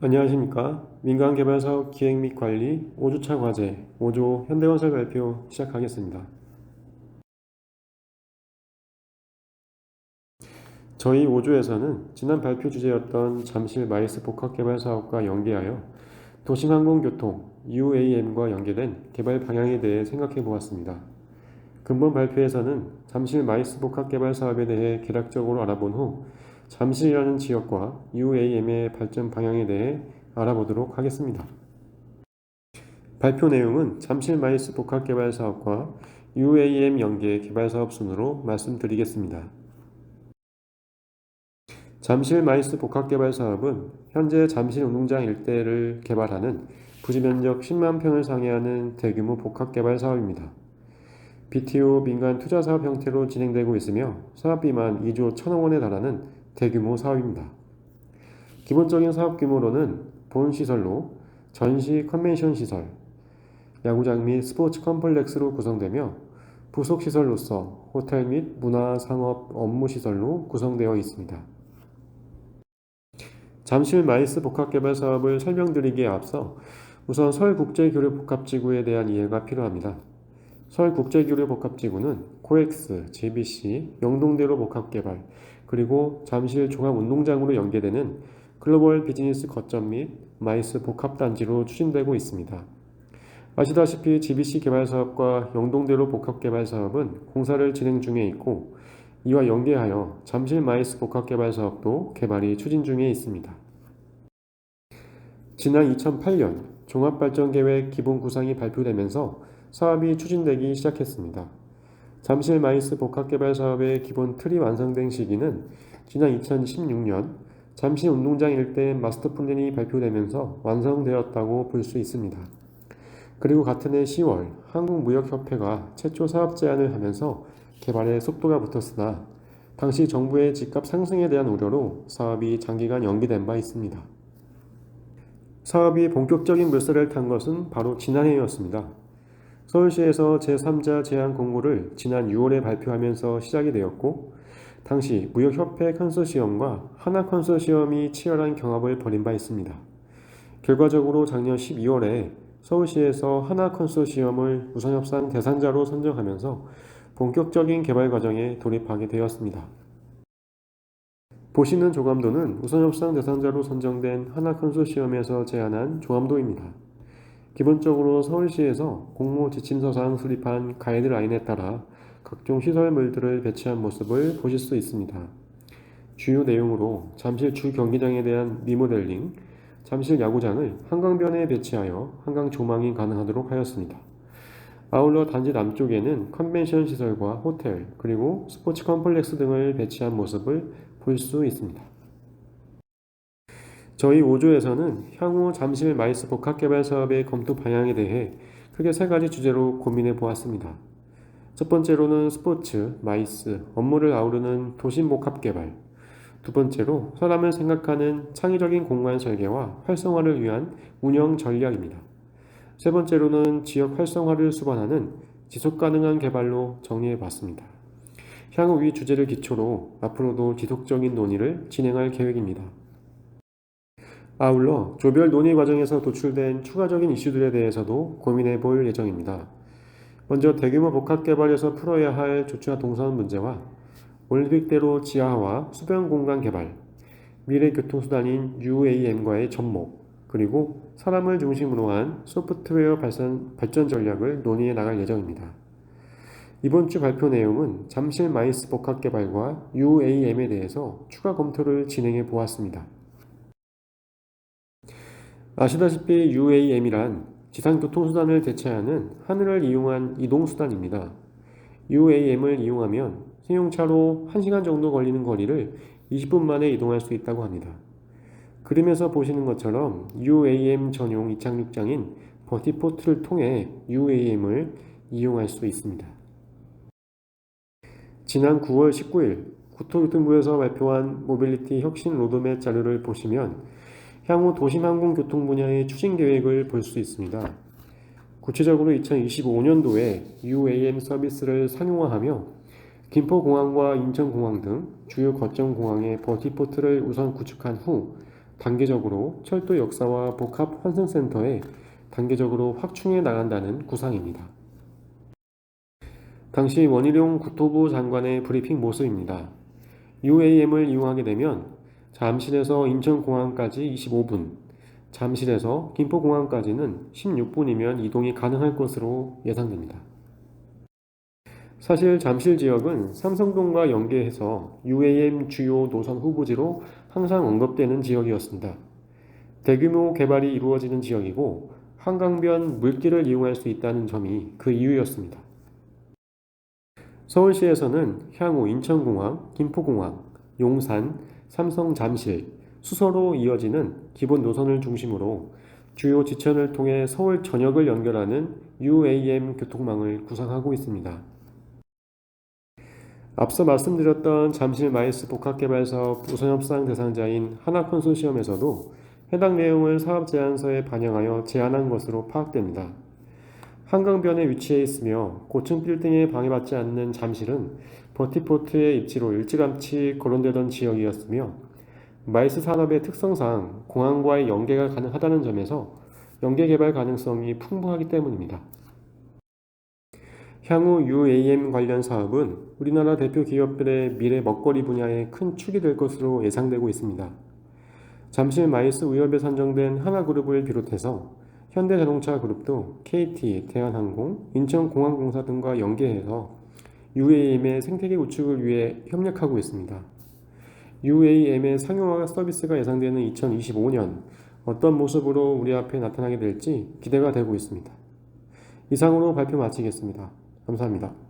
안녕하십니까. 민간개발사업 기획 및 관리 5주차 과제 5조 현대건설 발표 시작하겠습니다. 저희 5조에서는 지난 발표 주제였던 잠실 마이스 복합개발 사업과 연계하여 도심항공교통 UAM과 연계된 개발 방향에 대해 생각해 보았습니다. 근본 발표에서는 잠실 마이스 복합개발 사업에 대해 개략적으로 알아본 후 잠실이라는 지역과 UAM의 발전 방향에 대해 알아보도록 하겠습니다. 발표 내용은 잠실 마이스 복합개발 사업과 UAM 연계 개발 사업 순으로 말씀드리겠습니다. 잠실 마이스 복합개발 사업은 현재 잠실 운동장 일대를 개발하는 부지 면적 10만 평을 상회하는 대규모 복합개발 사업입니다. BTO 민간 투자 사업 형태로 진행되고 있으며 사업비만 2조 1천억 원에 달하는 대규모 사업입니다. 기본적인 사업 규모로는 본 시설로 전시 컨벤션 시설, 야구장 및 스포츠 컴플렉스로 구성되며 부속 시설로서 호텔 및 문화, 상업, 업무 시설로 구성되어 있습니다. 잠실 마이스 복합개발 사업을 설명드리기에 앞서 우선 서울국제교류복합지구에 대한 이해가 필요합니다. 서울국제교류복합지구는 코엑스, JBC, 영동대로 복합개발, 그리고 잠실 종합운동장으로 연계되는 글로벌 비즈니스 거점 및 마이스 복합단지로 추진되고 있습니다. 아시다시피 GBC 개발 사업과 영동대로 복합 개발 사업은 공사를 진행 중에 있고 이와 연계하여 잠실 마이스 복합 개발 사업도 개발이 추진 중에 있습니다. 지난 2008년 종합발전계획 기본 구상이 발표되면서 사업이 추진되기 시작했습니다. 잠실 마이스 복합 개발 사업의 기본 틀이 완성된 시기는 지난 2016년 잠실 운동장 일대 마스터 플랜이 발표되면서 완성되었다고 볼 수 있습니다. 그리고 같은 해 10월 한국무역협회가 최초 사업 제안을 하면서 개발에 속도가 붙었으나 당시 정부의 집값 상승에 대한 우려로 사업이 장기간 연기된 바 있습니다. 사업이 본격적인 물살을 탄 것은 바로 지난해였습니다. 서울시에서 제3자 제안 공고를 지난 6월에 발표하면서 시작이 되었고 당시 무역협회 컨소시엄과 하나컨소시엄이 치열한 경합을 벌인 바 있습니다. 결과적으로 작년 12월에 서울시에서 하나 컨소시엄을 우선협상 대상자로 선정하면서 본격적인 개발 과정에 돌입하게 되었습니다. 보시는 조감도는 우선협상 대상자로 선정된 하나 컨소시엄에서 제안한 조감도입니다. 기본적으로 서울시에서 공모 지침서상 수립한 가이드라인에 따라 각종 시설물들을 배치한 모습을 보실 수 있습니다. 주요 내용으로 잠실 주 경기장에 대한 리모델링, 잠실 야구장을 한강변에 배치하여 한강 조망이 가능하도록 하였습니다. 아울러 단지 남쪽에는 컨벤션 시설과 호텔, 그리고 스포츠 컴플렉스 등을 배치한 모습을 볼 수 있습니다. 저희 5조에서는 향후 잠실 마이스 복합개발 사업의 검토 방향에 대해 크게 세 가지 주제로 고민해 보았습니다. 첫 번째로는 스포츠, 마이스, 업무를 아우르는 도심 복합개발, 두 번째로 사람을 생각하는 창의적인 공간 설계와 활성화를 위한 운영 전략입니다. 세 번째로는 지역 활성화를 수반하는 지속가능한 개발로 정리해 봤습니다. 향후 이 주제를 기초로 앞으로도 지속적인 논의를 진행할 계획입니다. 아울러 조별 논의 과정에서 도출된 추가적인 이슈들에 대해서도 고민해 볼 예정입니다. 먼저 대규모 복합개발에서 풀어야 할 조치와 동선 문제와 올림픽대로 지하화, 수변 공간 개발, 미래 교통수단인 UAM과의 접목, 그리고 사람을 중심으로 한 소프트웨어 발전 전략을 논의해 나갈 예정입니다. 이번 주 발표 내용은 잠실 마이스 복합 개발과 UAM에 대해서 추가 검토를 진행해 보았습니다. 아시다시피 UAM이란 지상교통수단을 대체하는 하늘을 이용한 이동수단입니다. UAM을 이용하면 승용차로 1시간 정도 걸리는 거리를 20분 만에 이동할 수 있다고 합니다. 그림에서 보시는 것처럼 UAM 전용 이착륙장인 버티포트를 통해 UAM을 이용할 수 있습니다. 지난 9월 19일 국토교통부에서 발표한 모빌리티 혁신 로드맵 자료를 보시면 향후 도심항공교통 분야의 추진 계획을 볼 수 있습니다. 구체적으로 2025년도에 UAM 서비스를 상용화하며 김포공항과 인천공항 등 주요 거점 공항의 버티포트를 우선 구축한 후 단계적으로 철도 역사와 복합 환승센터에 단계적으로 확충해 나간다는 구상입니다. 당시 원희룡 국토부 장관의 브리핑 모습입니다. UAM을 이용하게 되면 잠실에서 인천공항까지 25분, 잠실에서 김포공항까지는 16분이면 이동이 가능할 것으로 예상됩니다. 사실 잠실 지역은 삼성동과 연계해서 UAM 주요 노선 후보지로 항상 언급되는 지역이었습니다. 대규모 개발이 이루어지는 지역이고 한강변 물길을 이용할 수 있다는 점이 그 이유였습니다. 서울시에서는 향후 인천공항, 김포공항, 용산, 삼성 잠실, 수서로 이어지는 기본 노선을 중심으로 주요 지천을 통해 서울 전역을 연결하는 UAM 교통망을 구상하고 있습니다. 앞서 말씀드렸던 잠실 마이스 복합개발사업 우선협상 대상자인 하나컨소시엄에서도 해당 내용을 사업제안서에 반영하여 제안한 것으로 파악됩니다. 한강변에 위치해 있으며 고층 빌딩에 방해받지 않는 잠실은 버티포트의 입지로 일찌감치 거론되던 지역이었으며 마이스 산업의 특성상 공항과의 연계가 가능하다는 점에서 연계 개발 가능성이 풍부하기 때문입니다. 향후 UAM 관련 사업은 우리나라 대표 기업들의 미래 먹거리 분야에 큰 축이 될 것으로 예상되고 있습니다. 잠실 마이스 의협에 선정된 하나그룹을 비롯해서 현대자동차 그룹도 KT, 대한항공, 인천공항공사 등과 연계해서 UAM의 생태계 구축을 위해 협력하고 있습니다. UAM의 상용화 서비스가 예상되는 2025년 어떤 모습으로 우리 앞에 나타나게 될지 기대가 되고 있습니다. 이상으로 발표 마치겠습니다. 감사합니다.